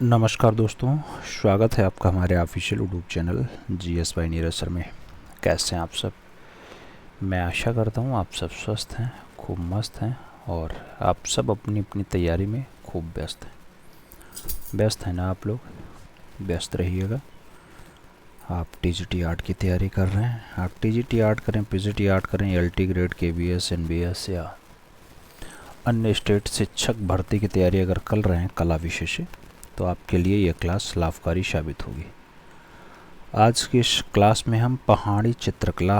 नमस्कार दोस्तों, स्वागत है आपका हमारे official YouTube channel GS by Neeraj sir में। कैसे हैं आप सब? मैं आशा करता हूँ आप सब स्वस्थ हैं, खूब मस्त हैं और आप सब अपनी अपनी तैयारी में खूब व्यस्त हैं। व्यस्त हैं ना आप लोग? व्यस्त रहिएगा। आप TGT आर्ट की तैयारी कर रहे हैं, आप TGT आर्ट करें, PGT आर्ट करें, LT ग्रेड, KBS, NBS या अन्य स्टेट शिक्षक भर्ती की तैयारी अगर कर रहे हैं कला विषय से, तो आपके लिए यह क्लास लाभकारी साबित होगी। आज की इस क्लास में हम पहाड़ी चित्रकला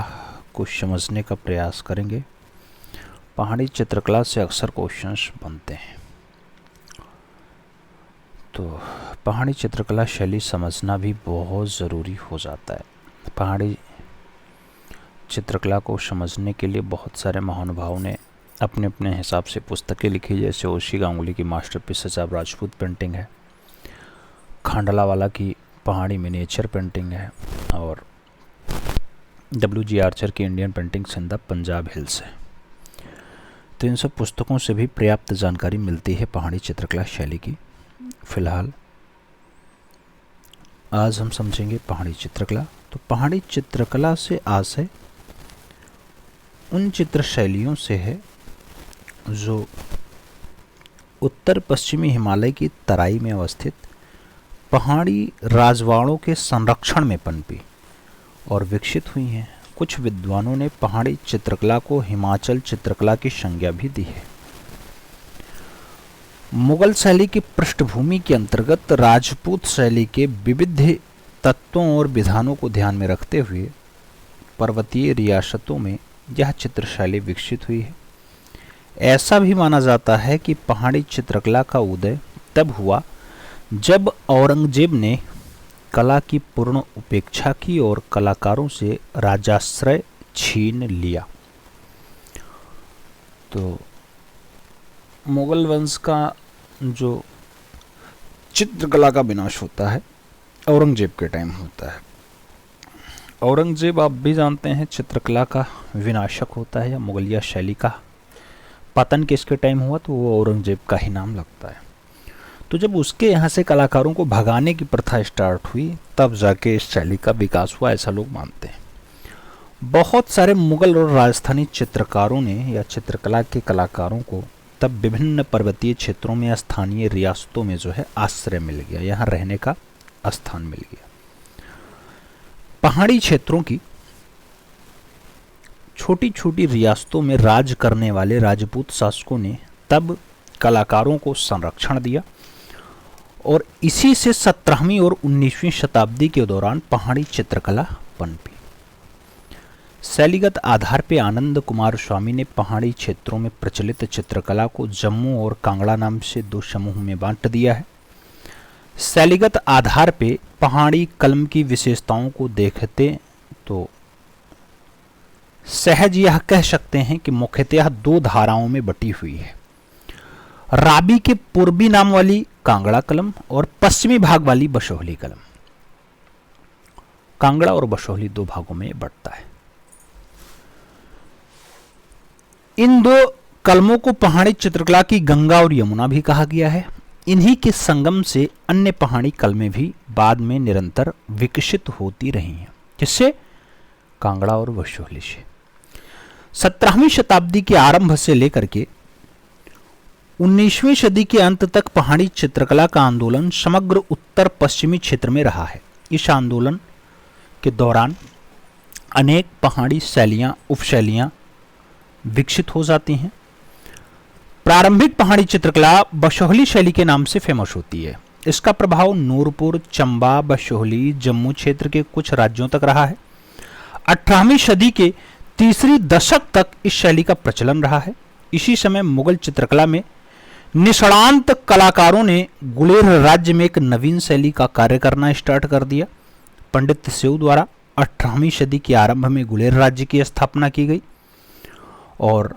को समझने का प्रयास करेंगे। पहाड़ी चित्रकला से अक्सर क्वेश्चंस बनते हैं, तो पहाड़ी चित्रकला शैली समझना भी बहुत ज़रूरी हो जाता है। पहाड़ी चित्रकला को समझने के लिए बहुत सारे महानुभावों ने अपने अपने हिसाब से पुस्तकें लिखी, जैसे ओशी गांगुली की मास्टरपीस सजाब राजपूत पेंटिंग है, खांडला वाला की पहाड़ी मिनिएचर पेंटिंग है और WG आर्चर की Indian paintings in the Punjab hills है। तो इन सब पुस्तकों से भी पर्याप्त जानकारी मिलती है पहाड़ी चित्रकला शैली की। फिलहाल आज हम समझेंगे पहाड़ी चित्रकला। तो पहाड़ी चित्रकला से आशय उन चित्र शैलियों से है जो उत्तर पश्चिमी हिमालय की तराई में अवस्थित पहाड़ी राजवाड़ों के संरक्षण में पनपी और विकसित हुई हैं। कुछ विद्वानों ने पहाड़ी चित्रकला को हिमाचल चित्रकला की संज्ञा भी दी है। मुगल शैली की पृष्ठभूमि के अंतर्गत राजपूत शैली के विविध तत्वों और विधानों को ध्यान में रखते हुए पर्वतीय रियासतों में यह चित्र शैली विकसित हुई है। ऐसा भी माना जाता है कि पहाड़ी चित्रकला का उदय तब हुआ जब औरंगजेब ने कला की पूर्ण उपेक्षा की और कलाकारों से राजाश्रय छीन लिया। तो मुगल वंश का जो चित्रकला का विनाश होता है औरंगजेब के टाइम होता है। औरंगजेब आप भी जानते हैं चित्रकला का विनाशक होता है, या मुगलिया शैली का पतन किसके टाइम हुआ, तो वो औरंगजेब का ही नाम लगता है। तो जब उसके यहाँ से कलाकारों को भगाने की प्रथा स्टार्ट हुई तब जाके इस शैली का विकास हुआ, ऐसा लोग मानते हैं। बहुत सारे मुगल और राजस्थानी चित्रकारों ने या चित्रकला के कलाकारों को तब विभिन्न पर्वतीय क्षेत्रों में या स्थानीय रियासतों में जो है आश्रय मिल गया, यहाँ रहने का स्थान मिल गया। पहाड़ी क्षेत्रों की छोटी छोटी रियासतों में राज करने वाले राजपूत शासकों ने तब कलाकारों को संरक्षण दिया और इसी से 17वीं और 19वीं शताब्दी के दौरान पहाड़ी चित्रकला पनपी। शैलीगत आधार पर आनंद कुमार स्वामी ने पहाड़ी क्षेत्रों में प्रचलित चित्रकला को जम्मू और कांगड़ा नाम से दो समूह में बांट दिया है। शैलीगत आधार पर पहाड़ी कलम की विशेषताओं को देखते तो सहज यह कह सकते हैं कि मुख्यतः दो धाराओं में बटी हुई है। राबी के पूर्वी नाम वाली कांगड़ा कलम और पश्चिमी भाग वाली बशोहली कलम। कांगड़ा और बशोहली दो भागों में बंटता है। इन दो कलमों को पहाड़ी चित्रकला की गंगा और यमुना भी कहा गया है। इन्हीं के संगम से अन्य पहाड़ी कलमें भी बाद में निरंतर विकसित होती रही हैं, जिससे कांगड़ा और बशोहली से 17वीं शताब्दी के आरंभ से लेकर के 19वीं सदी के अंत तक पहाड़ी चित्रकला का आंदोलन समग्र उत्तर पश्चिमी क्षेत्र में रहा है। इस आंदोलन के दौरान अनेक पहाड़ी शैलियां उपशैलियां विकसित हो जाती हैं। प्रारंभिक पहाड़ी चित्रकला बशोहली शैली के नाम से फेमस होती है। इसका प्रभाव नूरपुर, चंबा, बशोहली, जम्मू क्षेत्र के कुछ राज्यों तक रहा है। 18वीं सदी के तीसरी दशक तक इस शैली का प्रचलन रहा है। इसी समय मुगल चित्रकला में निष्णांत कलाकारों ने गुलेर राज्य में एक नवीन शैली का कार्य करना स्टार्ट कर दिया। पंडित सेऊ द्वारा 18वीं सदी के आरंभ में गुलेर राज्य की स्थापना की गई और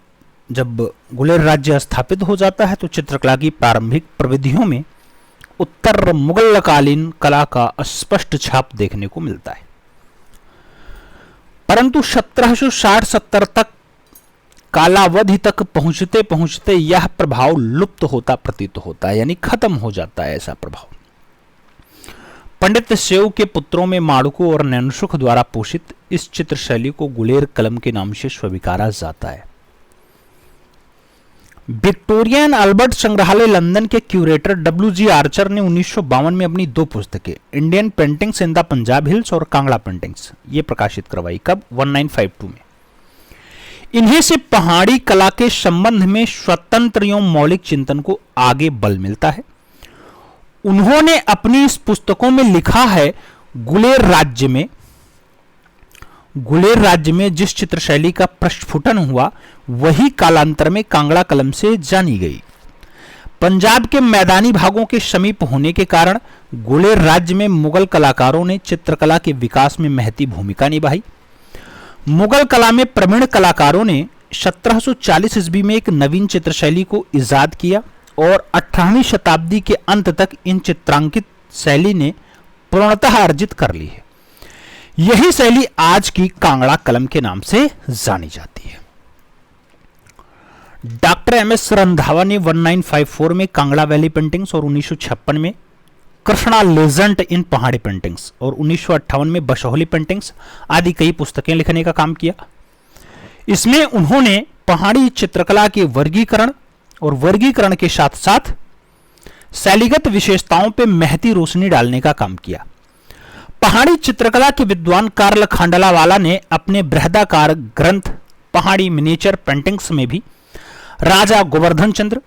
जब गुलेर राज्य स्थापित हो जाता है तो चित्रकला की प्रारंभिक प्रविधियों में उत्तर मुगलकालीन कला का स्पष्ट छाप देखने को मिलता है। परंतु 1760-70 तक कालावधि तक पहुंचते पहुंचते यह प्रभाव लुप्त होता प्रतीत होता है, यानी खत्म हो जाता है ऐसा प्रभाव। पंडित सेव के पुत्रों में माड़ुको और नैनसुख द्वारा पोषित इस चित्र शैली को गुलेर कलम के नाम से स्वीकारा जाता है। विक्टोरिया एंड अल्बर्ट संग्रहालय लंदन के क्यूरेटर डब्ल्यू.जी. आर्चर ने 1952 में अपनी 2 पुस्तकें Indian paintings in the Punjab hills और कांगड़ा पेंटिंग्स ये प्रकाशित करवाई। कब? 1952 में। इन्हीं से पहाड़ी कला के संबंध में स्वतंत्र एवं मौलिक चिंतन को आगे बल मिलता है। उन्होंने अपनी इस पुस्तकों में लिखा है, गुलेर राज्य में जिस चित्र शैली का प्रस्फुटन हुआ वही कालांतर में कांगड़ा कलम से जानी गई। पंजाब के मैदानी भागों के समीप होने के कारण गुलेर राज्य में मुगल कलाकारों ने चित्रकला के विकास में महती भूमिका निभाई। मुगल कला में प्रवीण कलाकारों ने 1740 ईस्वी में एक नवीन चित्रशैली को इजाद किया और 18वीं शताब्दी के अंत तक इन चित्रांकित शैली ने पूर्णतः अर्जित कर ली है। यही शैली आज की कांगड़ा कलम के नाम से जानी जाती है। Doctor MS. रंधावा ने 1954 में कांगड़ा वैली पेंटिंग्स और 1956 में कृष्णा लेजेंड इन पहाड़ी पेंटिंग्स और 1958 में बशोहली पेंटिंग्स आदि कई पुस्तकें लिखने का काम किया। इसमें उन्होंने पहाड़ी चित्रकला के वर्गीकरण के साथ साथ शैलीगत विशेषताओं पर महती रोशनी डालने का काम किया। पहाड़ी चित्रकला के विद्वान कार्ल खांडलावाला ने अपने बृहदाकार ग्रंथ पहाड़ी मिनिएचर पेंटिंग्स में भी राजा गोवर्धन चंद्र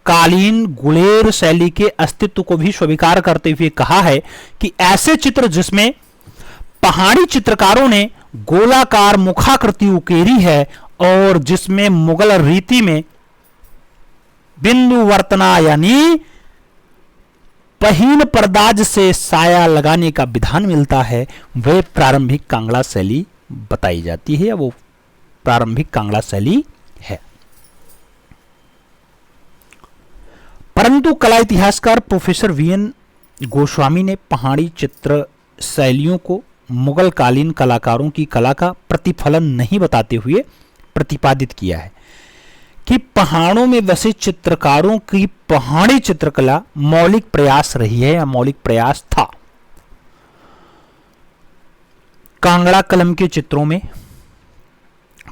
कालीन गुलेर शैली के अस्तित्व को भी स्वीकार करते हुए कहा है कि ऐसे चित्र जिसमें पहाड़ी चित्रकारों ने गोलाकार मुखाकृति उकेरी है और जिसमें मुगल रीति में बिंदु वर्तना यानी पहीन परदाज से साया लगाने का विधान मिलता है, वह प्रारंभिक कांगड़ा शैली बताई जाती है या वो प्रारंभिक कांगड़ा शैली है। परंतु कला इतिहासकार प्रोफेसर वी.एन. गोस्वामी ने पहाड़ी चित्र शैलियों को मुगल कालीन कलाकारों की कला का प्रतिफलन नहीं बताते हुए प्रतिपादित किया है कि पहाड़ों में बसे चित्रकारों की पहाड़ी चित्रकला मौलिक प्रयास रही है या मौलिक प्रयास था। कांगड़ा कलम के चित्रों में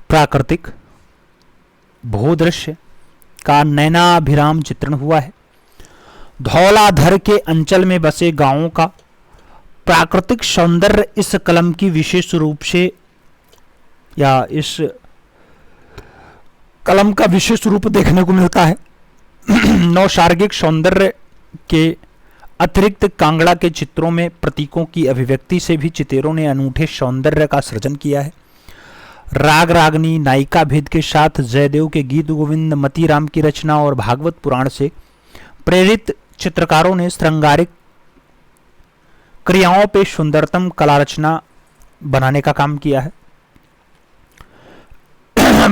प्राकृतिक भूदृश्य का नैनाभिराम चित्रण हुआ है। धौलाधर के अंचल में बसे गांवों का प्राकृतिक सौंदर्य इस कलम की विशेष रूप से या इस कलम का विशेष रूप देखने को मिलता है। नौसर्गिक सौंदर्य के अतिरिक्त कांगड़ा के चित्रों में प्रतीकों की अभिव्यक्ति से भी चितेरों ने अनूठे सौंदर्य का सृजन किया है। राग रागनी नायिका भेद के साथ जयदेव के गीत गोविंद, मतीराम की रचना और भागवत पुराण से प्रेरित चित्रकारों ने श्रृंगारिक क्रियाओं पे सुंदरतम कला रचना बनाने का काम किया है।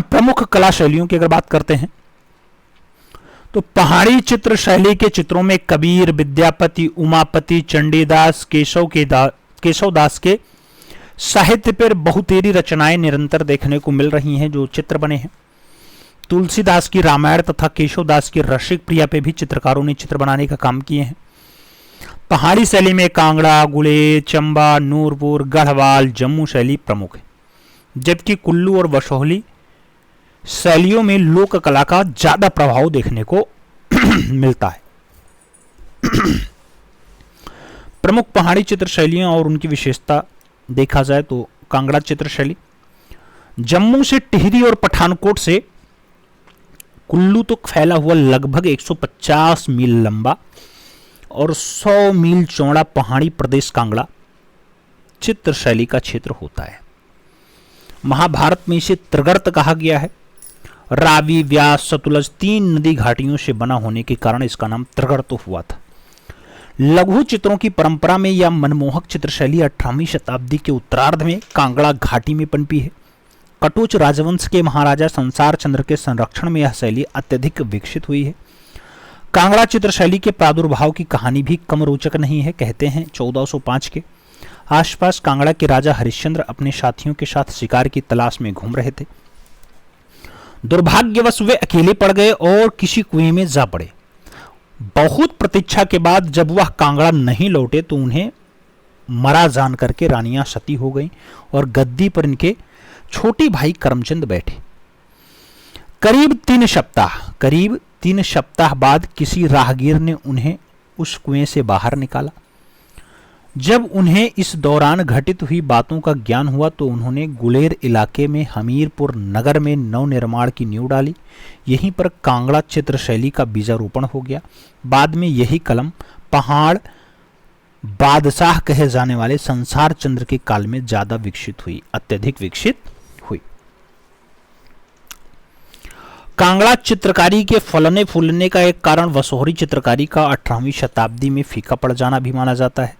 प्रमुख कला शैलियों की अगर बात करते हैं तो पहाड़ी चित्र शैली के चित्रों में कबीर, विद्यापति, उमापति, चंडीदास, केशवदास के साहित्य पर बहुतेरी रचनाएं निरंतर देखने को मिल रही हैं जो चित्र बने हैं। तुलसीदास की रामायण तथा केशवदास की रसिक प्रिया पे भी चित्रकारों ने चित्र बनाने का काम किए हैं। पहाड़ी शैली में कांगड़ा, गुलेर, चंबा, नूरपुर, गढ़वाल, जम्मू शैली प्रमुख है, जबकि कुल्लू और बशोहली शैलियों में लोक कला का ज्यादा प्रभाव देखने को मिलता है। प्रमुख पहाड़ी चित्र शैलियां और उनकी विशेषता देखा जाए तो कांगड़ा चित्र शैली जम्मू से टिहरी और पठानकोट से कुल्लू तक फैला हुआ लगभग 150 मील लंबा और 100 मील चौड़ा पहाड़ी प्रदेश कांगड़ा चित्र शैली का क्षेत्र होता है। महाभारत में इसे त्रिगर्त कहा गया है। रावी, व्यास, सतलज 3 नदी घाटियों से बना होने के कारण इसका नाम त्रिगर्त हुआ था। लघु चित्रों की परंपरा में यह मनमोहक चित्रशैली 18वीं शताब्दी के उत्तरार्ध में कांगड़ा घाटी में पनपी है। कटोच राजवंश के महाराजा संसार चंद्र के संरक्षण में यह शैली अत्यधिक विकसित हुई है। कांगड़ा चित्रशैली के प्रादुर्भाव की कहानी भी कम रोचक नहीं है। कहते हैं 1405 के आसपास कांगड़ा के राजा हरिश्चंद्र अपने साथियों के साथ शिकार की तलाश में घूम रहे थे। दुर्भाग्यवश वे अकेले पड़ गए और किसी कुएं में जा पड़े। बहुत प्रतीक्षा के बाद जब वह कांगड़ा नहीं लौटे तो उन्हें मरा जान करके रानियां सती हो गईं और गद्दी पर इनके छोटे भाई करमचंद बैठे। करीब 3 सप्ताह बाद किसी राहगीर ने उन्हें उस कुएं से बाहर निकाला। जब उन्हें इस दौरान घटित हुई बातों का ज्ञान हुआ तो उन्होंने गुलेर इलाके में हमीरपुर नगर में नवनिर्माण की नींव डाली। यहीं पर कांगड़ा चित्र शैली का बीजारोपण हो गया। बाद में यही कलम पहाड़ बादशाह कहे जाने वाले संसार चंद्र के काल में ज्यादा विकसित हुई, अत्यधिक विकसित हुई। कांगड़ा चित्रकारी के फलने फूलने का एक कारण वसोहरी चित्रकारी का 18वीं शताब्दी में फीका पड़ जाना भी माना जाता है।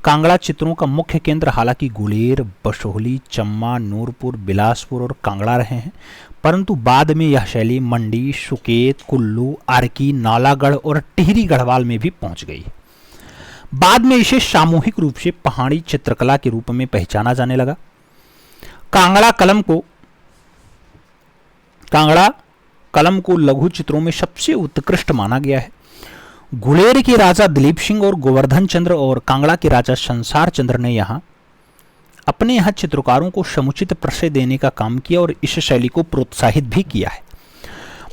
कांगड़ा चित्रों का मुख्य केंद्र हालांकि गुलेर, बसोहली, चम्मा, नूरपुर, बिलासपुर और कांगड़ा रहे हैं, परंतु बाद में यह शैली मंडी, सुकेत, कुल्लू, आरकी, नालागढ़ और टिहरी गढ़वाल में भी पहुंच गई। बाद में इसे सामूहिक रूप से पहाड़ी चित्रकला के रूप में पहचाना जाने लगा। कांगड़ा कलम को लघु चित्रों में सबसे उत्कृष्ट माना गया है। गुलेर के राजा दिलीप सिंह और गोवर्धन चंद्र और कांगड़ा के राजा संसार चंद्र ने अपने यहाँ चित्रकारों को समुचित प्रश्रय देने का काम किया और इस शैली को प्रोत्साहित भी किया है।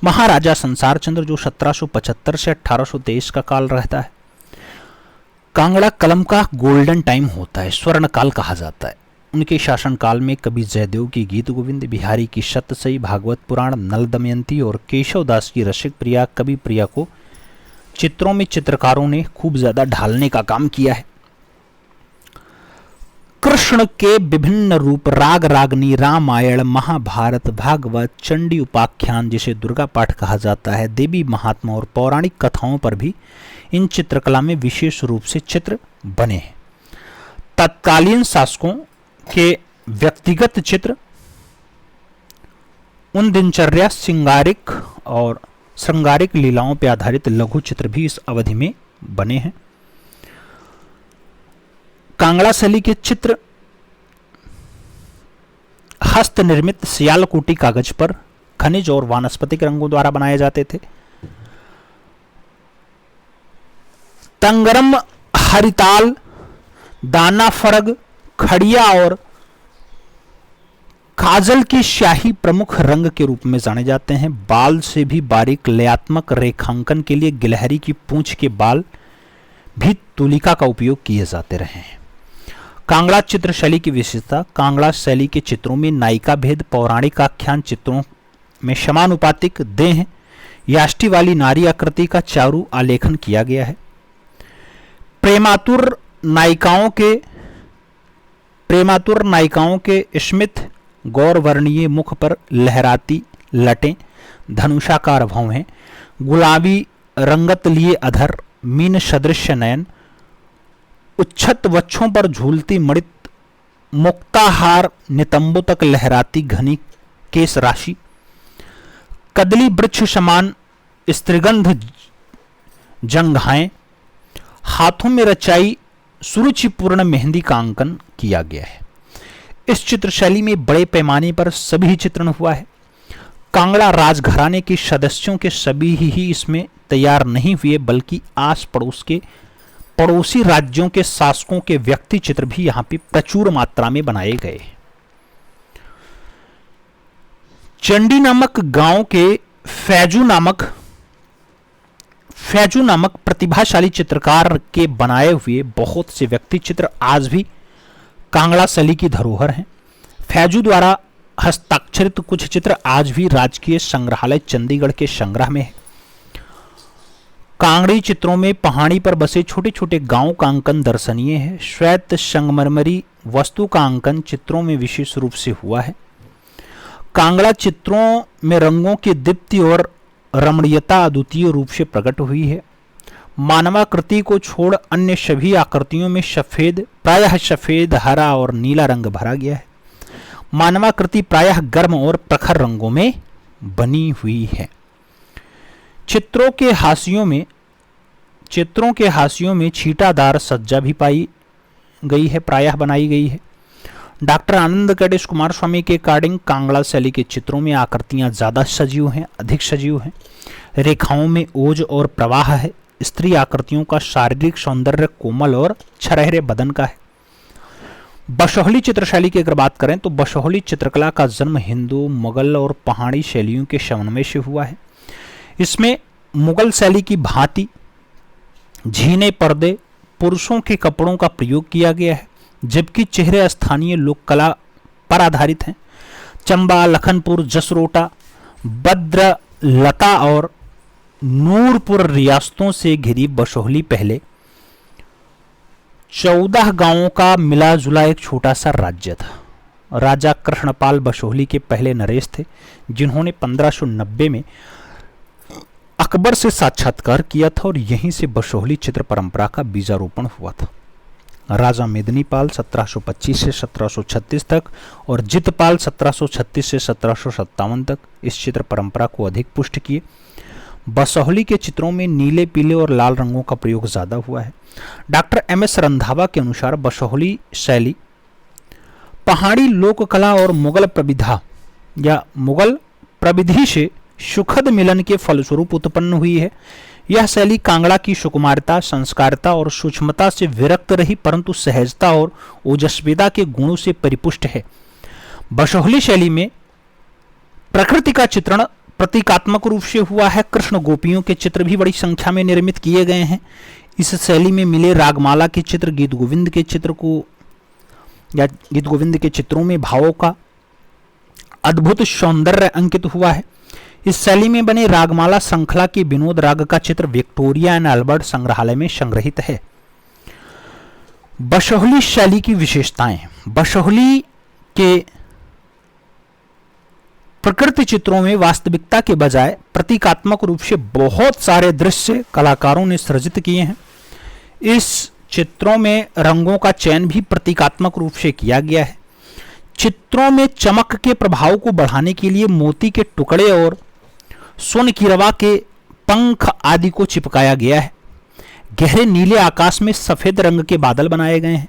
महाराजा संसार चंद्र जो 1775 से 1823 का काल रहता है, कांगड़ा कलम का गोल्डन टाइम होता है, स्वर्ण काल कहा जाता है। उनके शासनकाल में कवि जयदेव की गीत गोविंद, बिहारी की सतसई, भागवत पुराण, नल दमयंती और केशव दास की रसिक प्रिया, कवि प्रिया को चित्रों में चित्रकारों ने खूब ज्यादा ढालने का काम किया है। कृष्ण के विभिन्न रूप राग रागनी, रामायण, महाभारत, भागवत, चंडी उपाख्यान जिसे दुर्गा पाठ कहा जाता है, देवी महात्मा और पौराणिक कथाओं पर भी इन चित्रकला में विशेष रूप से चित्र बने हैं। तत्कालीन शासकों के व्यक्तिगत चित्र, उन दिनचर्या, श्रृंगारिक लीलाओं पर आधारित लघु चित्र भी इस अवधि में बने हैं। कांगड़ा शैली के चित्र हस्त निर्मित सियालकोटी कागज पर खनिज और वानस्पतिक रंगों द्वारा बनाए जाते थे। तंगरम, हरिताल, दाना फरग, खड़िया और काजल की स्याही प्रमुख रंग के रूप में जाने जाते हैं। बाल से भी बारीक लयात्मक रेखांकन के लिए गिलहरी की पूंछ के बाल भी तुलिका का उपयोग किए जाते रहे हैं। कांगड़ा चित्र शैली की विशेषता, कांगड़ा शैली के चित्रों में नायिका भेद, पौराणिक आख्यान चित्रों में समानुपातिक देह याष्टि वाली नारी आकृति का चारु आलेखन किया गया है। प्रेमातुर नायिकाओं के स्मित गौरवर्णीय मुख पर लहराती लटें, धनुषाकार भौहें, गुलाबी रंगत लिए अधर, मीन सदृश नयन, उच्छत वक्षों पर झूलती मणित मुक्ताहार नितंबों तक लहराती घनी केस राशि, कदली वृक्ष समान स्त्रीगंध जंघाएं, हाथों में रचाई सुरुचिपूर्ण मेहंदी का अंकन किया गया है। इस चित्र शैली में बड़े पैमाने पर सभी चित्रण हुआ है। कांगड़ा राजघराने के सदस्यों के सभी ही इसमें तैयार नहीं हुए, बल्कि आस पड़ोस के पड़ोसी राज्यों के शासकों के व्यक्ति चित्र भी यहां पे प्रचुर मात्रा में बनाए गए। चंडी नामक गांव के फैजू नामक प्रतिभाशाली चित्रकार के बनाए हुए बहुत से व्यक्ति चित्र आज भी कांगड़ा शैली की धरोहर हैं। फैजू द्वारा हस्ताक्षरित कुछ चित्र आज भी राजकीय संग्रहालय चंडीगढ़ के संग्रह में है। कांगड़ी चित्रों में पहाड़ी पर बसे छोटे छोटे गांव का अंकन दर्शनीय है। श्वेत संगमरमरी वस्तु का अंकन चित्रों में विशेष रूप से हुआ है। कांगड़ा चित्रों में रंगों की दीप्ति और रमणीयता अद्वितीय रूप से प्रकट हुई है। मानवाकृति को छोड़ अन्य सभी आकृतियों में प्रायः सफेद, हरा और नीला रंग भरा गया है। मानवाकृति प्रायः गर्म और प्रखर रंगों में बनी हुई है। चित्रों के हाशियों में छींटादार सज्जा भी पाई गई है, प्रायः बनाई गई है। डॉक्टर आनंद गणेश कुमार स्वामी के अकॉर्डिंग कांगड़ा शैली के चित्रों में आकृतियां ज्यादा सजीव हैं, अधिक सजीव हैं। रेखाओं में ओज और प्रवाह है। स्त्री आकृतियों का शारीरिक सौंदर्य कोमल और छरहरे बदन का है। बशोहली चित्रशैली की अगर बात करें तो बशोहली चित्रकला का जन्म हिंदू, मुगल और पहाड़ी शैलियों के समन्वय से हुआ है। इसमें मुगल शैली की भांति झीने पर्दे, पुरुषों के कपड़ों का प्रयोग किया गया है, जबकि चेहरे स्थानीय लोक कला पर आधारित हैं। चंबा, लखनपुर, जसरोटा, बद्रलता और नूरपुर रियासतों से घिरी बशोहली पहले 14 गांवों का मिला जुला एक छोटा सा राज्य था। राजा कृष्णपाल बशोहली के पहले नरेश थे, जिन्होंने 1590 में अकबर से साक्षात्कार किया था और यहीं से बशोहली चित्र परंपरा का बीजारोपण हुआ था। राजा मेदिनीपाल 1725 से 1736 तक और जितपाल 1736 से 1757 तक इस चित्र परंपरा को अधिक पुष्ट किए। बशोहली के चित्रों में नीले, पीले और लाल रंगों का प्रयोग ज्यादा हुआ है। Doctor MS. रंधावा के अनुसार बशोहली शैली पहाड़ी लोक कला और मुगल प्रविधा या मुगल प्रविधि से सुखद मिलन के फलस्वरूप उत्पन्न हुई है। यह शैली कांगड़ा की सुकुमारता, संस्कारिता और सूक्ष्मता से विरक्त रही, परंतु सहजता और ओजस्विता के गुणों से परिपुष्ट है। बशोहली शैली में प्रकृति का चित्रण प्रतीकात्मक रूप से हुआ है। कृष्ण गोपियों के चित्र भी बड़ी संख्या में निर्मित किए गए हैं। इस शैली में मिले रागमाला के चित्र गीत गोविंद के चित्र को या गीत गोविंद के चित्रों में भावों का अद्भुत सौंदर्य अंकित हुआ है। इस शैली में बने रागमाला श्रृंखला के विनोद राग का चित्र विक्टोरिया एंड अल्बर्ट संग्रहालय में संग्रहित है। बशोहली शैली की विशेषताएं। बशोहली के प्रकृति चित्रों में वास्तविकता के बजाय प्रतीकात्मक रूप से बहुत सारे दृश्य कलाकारों ने सृजित किए हैं। इस चित्रों में रंगों का चयन भी प्रतीकात्मक रूप से किया गया है। चित्रों में चमक के प्रभाव को बढ़ाने के लिए मोती के टुकड़े और स्वर्ण कीरवा के पंख आदि को चिपकाया गया है। गहरे नीले आकाश में सफेद रंग के बादल बनाए गए हैं।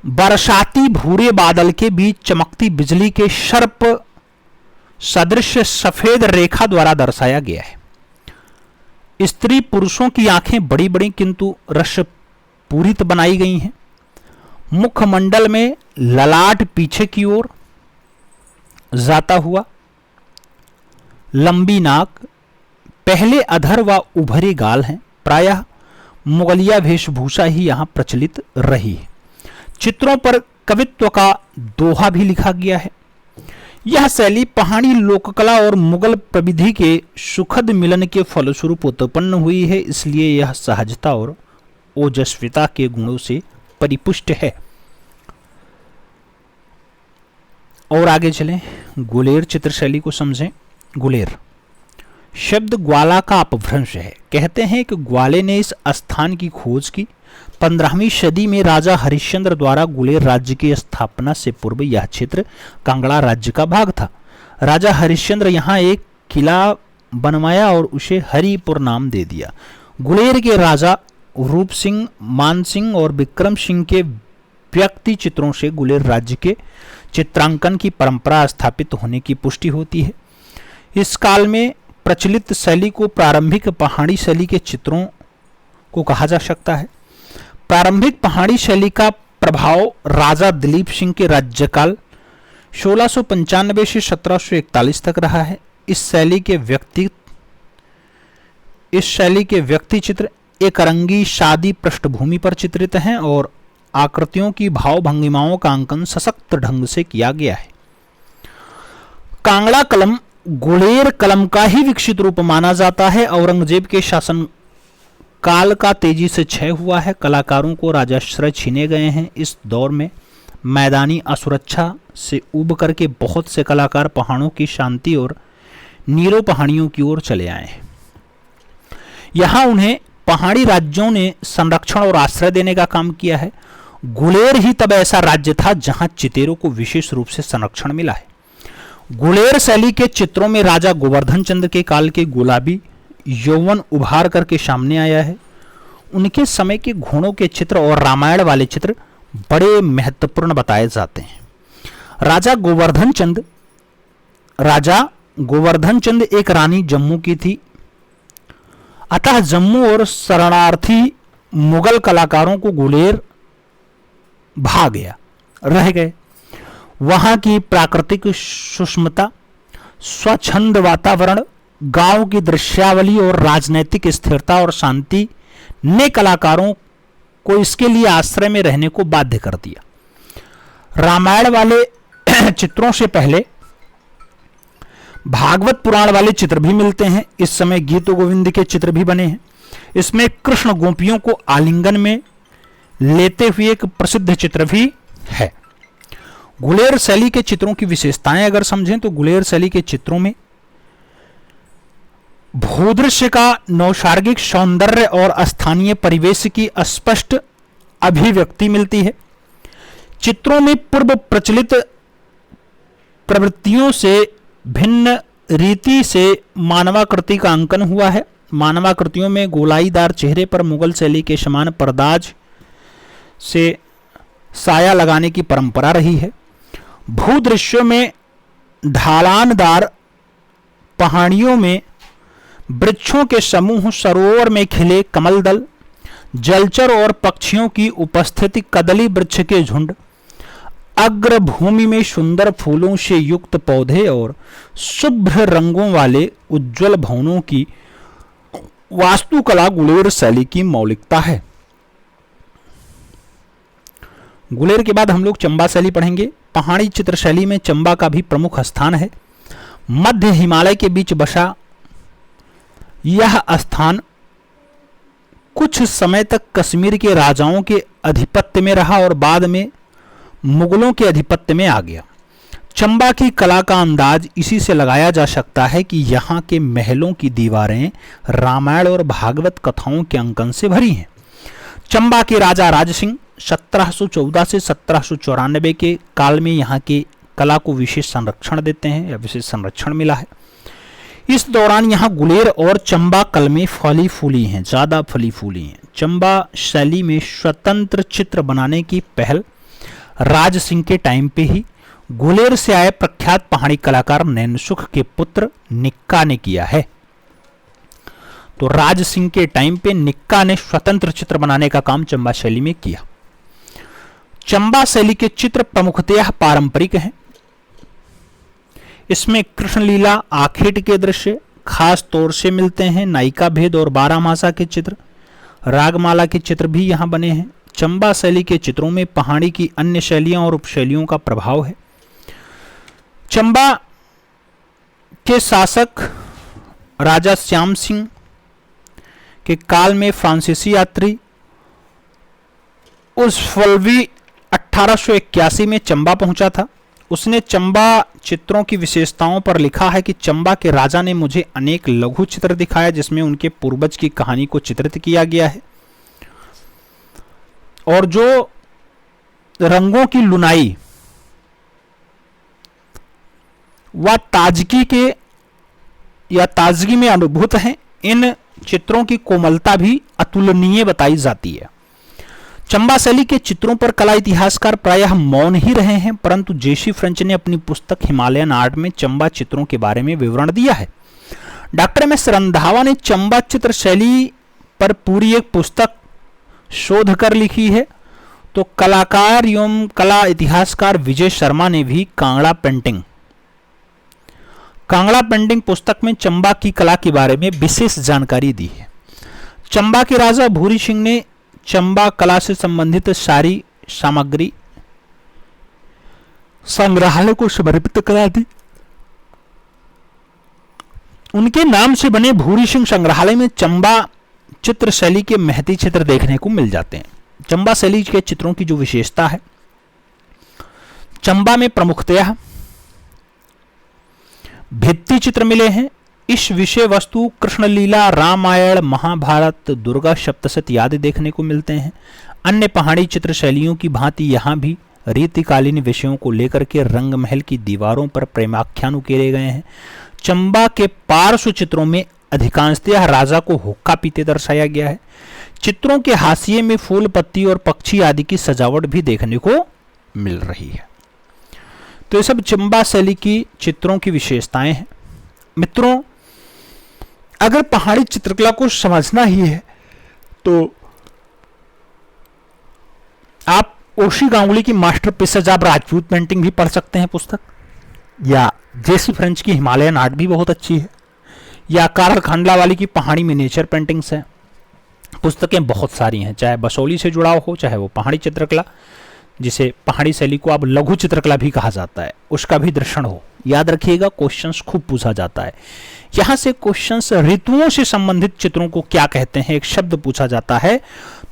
बरसाती भूरे बादल के बीच चमकती बिजली के सर्प सदृश सफेद रेखा द्वारा दर्शाया गया है। स्त्री पुरुषों की आंखें बड़ी बड़ी किंतु रसपूरित बनाई गई हैं। मुखमंडल में ललाट पीछे की ओर जाता हुआ, लंबी नाक, पहले अधर व उभरे गाल हैं। प्रायः मुगलिया वेशभूषा ही यहाँ प्रचलित रही है। चित्रों पर कवित्व का दोहा भी लिखा गया है। यह शैली पहाड़ी लोककला और मुगल प्रविधि के सुखद मिलन के फलस्वरूप उत्पन्न हुई है, इसलिए यह सहजता और ओजस्विता के गुणों से परिपुष्ट है। और आगे चलें, गुलेर चित्रशैली को समझें। गुलेर शब्द ग्वाला का अपभ्रंश है। कहते हैं कि ग्वाले ने इस स्थान की खोज की। 15वीं सदी में राजा हरिश्चंद्र द्वारा गुलेर राज्य की स्थापना से पूर्व यह क्षेत्र कांगड़ा राज्य का भाग था। राजा हरिश्चंद्र यहाँ एक किला बनवाया और उसे हरिपुर नाम दे दिया। गुलेर के राजा रूप सिंह, मान सिंह और विक्रम सिंह के व्यक्ति चित्रों से गुलेर राज्य के चित्रांकन की परंपरा स्थापित होने की पुष्टि होती है। इस काल में प्रचलित शैली को प्रारंभिक पहाड़ी शैली के चित्रों को कहा जा सकता है। प्रारंभिक पहाड़ी शैली का प्रभाव राजा दिलीप सिंह के राज्यकाल 1695 से 1741 तक रहा है। इस शैली के व्यक्ति चित्र एक रंगी शादी पृष्ठभूमि पर चित्रित हैं और आकृतियों की भाव भंगिमाओं का अंकन सशक्त ढंग से किया गया है। कांगड़ा कलम गुलेर कलम का ही विकसित रूप माना जाता है। औरंगजेब के शासन काल का तेजी से क्षय हुआ है। कलाकारों को राजाश्रय छीने गए हैं। इस दौर में मैदानी असुरक्षा से उब करके बहुत से कलाकार पहाड़ों की शांति और नीरो पहाड़ियों की ओर चले आए हैं। यहाँ उन्हें पहाड़ी राज्यों ने संरक्षण और आश्रय देने का काम किया है। गुलेर ही तब ऐसा राज्य था जहां चितेरों को विशेष रूप से संरक्षण मिला है। गुलेर शैली के चित्रों में राजा गोवर्धन चंद के काल के गुलाबी यौवन उभार करके सामने आया है। उनके समय के घोड़ों के चित्र और रामायण वाले चित्र बड़े महत्वपूर्ण बताए जाते हैं। राजा गोवर्धन चंद एक रानी जम्मू की थी, अतः जम्मू और शरणार्थी मुगल कलाकारों को गुलेर भा गया। रह गए। वहां की प्राकृतिक सुष्मता, स्वच्छंद वातावरण, गांव की दृश्यावली और राजनैतिक स्थिरता और शांति ने कलाकारों को इसके लिए आश्रय में रहने को बाध्य कर दिया। रामायण वाले चित्रों से पहले भागवत पुराण वाले चित्र भी मिलते हैं। इस समय गीत गोविंद के चित्र भी बने हैं। इसमें कृष्ण गोपियों को आलिंगन में लेते हुए एक प्रसिद्ध चित्र भी है। गुलेर शैली के चित्रों की विशेषताएं अगर समझें तो गुलेर शैली के चित्रों में भूदृश्य का नैसर्गिक सौंदर्य और स्थानीय परिवेश की स्पष्ट अभिव्यक्ति मिलती है। चित्रों में पूर्व प्रचलित प्रवृत्तियों से भिन्न रीति से मानवाकृति का अंकन हुआ है। मानवाकृतियों में गोलाईदार चेहरे पर मुगल शैली के समान पर्दाज से साया लगाने की परंपरा रही है। भूदृश्यों में ढालानदार पहाड़ियों में वृक्षों के समूह, सरोवर में खिले कमल दल, जलचर और पक्षियों की उपस्थिति, कदली वृक्ष के झुंड, अग्र भूमि में सुंदर फूलों से युक्त पौधे और शुभ्र रंगों वाले उज्जवल भवनों की वास्तुकला गुलेर शैली की मौलिकता है। गुलेर के बाद हम लोग चंबा शैली पढ़ेंगे। पहाड़ी चित्र शैली में चंबा का भी प्रमुख स्थान है। मध्य हिमालय के बीच बसा यह स्थान कुछ समय तक कश्मीर के राजाओं के आधिपत्य में रहा और बाद में मुगलों के आधिपत्य में आ गया। चंबा की कला का अंदाज इसी से लगाया जा सकता है कि यहाँ के महलों की दीवारें रामायण और भागवत कथाओं के अंकन से भरी हैं। चंबा के राजा राज सिंह 1714 से 1794 के काल में यहाँ के कला को विशेष संरक्षण देते हैं या विशेष संरक्षण मिला है। इस दौरान यहाँ गुलेर और चंबा कलमें फली फूली हैं, ज़्यादा फली फूली हैं। चंबा शैली में स्वतंत्र चित्र बनाने की पहल राज सिंह के टाइम पे ही गुलेर से आए प्रख्यात पहाड़ी कलाकार नैनसुख के पुत्र निक्का ने किया है। तो राज सिंह के टाइम पे निक्का ने स्वतंत्र चित्र बनाने का काम चंबा शैली में किया। चंबा शैली के चित्र प्रमुखतः पारंपरिक हैं। इसमें कृष्ण लीला, आखेट के दृश्य खास तौर से मिलते हैं। नायिका भेद और बारहमासा के चित्र, रागमाला के चित्र भी यहाँ बने हैं। चंबा शैली के चित्रों में पहाड़ी की अन्य शैलियों और उपशैलियों का प्रभाव है। चंबा के शासक राजा श्याम सिंह के काल में फ्रांसीसी यात्री उस फरवरी 1881 में चंबा पहुंचा था। उसने चंबा चित्रों की विशेषताओं पर लिखा है कि चंबा के राजा ने मुझे अनेक लघु चित्र दिखाया जिसमें उनके पूर्वज की कहानी को चित्रित किया गया है और जो रंगों की लुनाई व ताजगी के या ताजगी में अनुभूत है, इन चित्रों की कोमलता भी अतुलनीय बताई जाती है। चंबा शैली के चित्रों पर कला इतिहासकार प्रायः मौन ही रहे हैं, परंतु जेसी फ्रेंच ने अपनी पुस्तक हिमालयन आर्ट में चंबा चित्रों के बारे में विवरण दिया है। डॉक्टर एम एस रंधावा ने चंबा चित्र शैली पर पूरी एक पुस्तक शोध कर लिखी है। तो कलाकार एवं कला इतिहासकार विजय शर्मा ने भी कांगड़ा पेंटिंग पुस्तक में चंबा की कला के बारे में विशेष जानकारी दी है। चंबा के राजा भूरी सिंह ने चंबा कला से संबंधित सारी सामग्री संग्रहालय को समर्पित करा दी। उनके नाम से बने भूरी सिंह संग्रहालय में चंबा चित्र शैली के महती चित्र देखने को मिल जाते हैं। चंबा शैली के चित्रों की जो विशेषता है, चंबा में प्रमुखतः भित्ति चित्र मिले हैं। इस विषय वस्तु कृष्ण लीला, रामायण, महाभारत, दुर्गा सप्तशती आदि देखने को मिलते हैं। अन्य पहाड़ी चित्र शैलियों की भांति यहाँ भी रीतिकालीन विषयों को लेकर के रंग महल की दीवारों पर प्रेमाख्यान उकेरे गए हैं। चंबा के पार्श्व चित्रों में अधिकांशतः राजा को हुक्का पीते दर्शाया गया है। चित्रों के हाशिए में फूल, पत्ती और पक्षी आदि की सजावट भी देखने को मिल रही है। तो ये सब चंबा शैली की चित्रों की विशेषताएं हैं। मित्रों, अगर पहाड़ी चित्रकला को समझना ही है तो आप ओशी गांगुली की मास्टरपीसेज आप राजपूत पेंटिंग भी पढ़ सकते हैं पुस्तक, या जेसी फ्रेंच की हिमालयन आर्ट भी बहुत अच्छी है, या कार्ल खांडलावाली की पहाड़ी मिनिएचर पेंटिंग्स हैं। पुस्तकें बहुत सारी हैं, चाहे बसोली से जुड़ाव हो, चाहे वो पहाड़ी चित्रकला, जिसे पहाड़ी शैली को अब लघु चित्रकला भी कहा जाता है, उसका भी दर्शन हो। याद रखिएगा, क्वेश्चंस खूब पूछा जाता है। यहां से क्वेश्चंस ऋतुओं से संबंधित चित्रों को क्या कहते हैं, एक शब्द पूछा जाता है।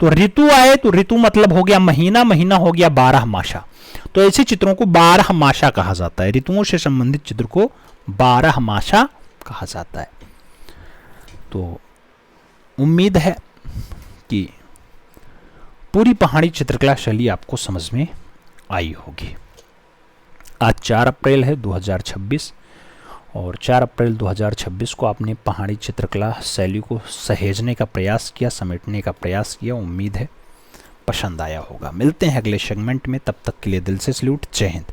तो ऋतु आए तो ऋतु मतलब हो गया महीना, महीना हो गया 12 मासा। तो ऐसे चित्रों को 12 मासा कहा जाता है। ऋतुओं से संबंधित चित्र को 12 मासा कहा जाता है। तो उम्मीद है कि पूरी पहाड़ी चित्रकला शैली आपको समझ में आई होगी। आज 4 अप्रैल है 2026 और 4 अप्रैल 2026 को आपने पहाड़ी चित्रकला शैली को सहेजने का प्रयास किया, समेटने का प्रयास किया। उम्मीद है पसंद आया होगा। मिलते हैं अगले सेगमेंट में, तब तक के लिए दिल से सैल्यूट। जय हिंद।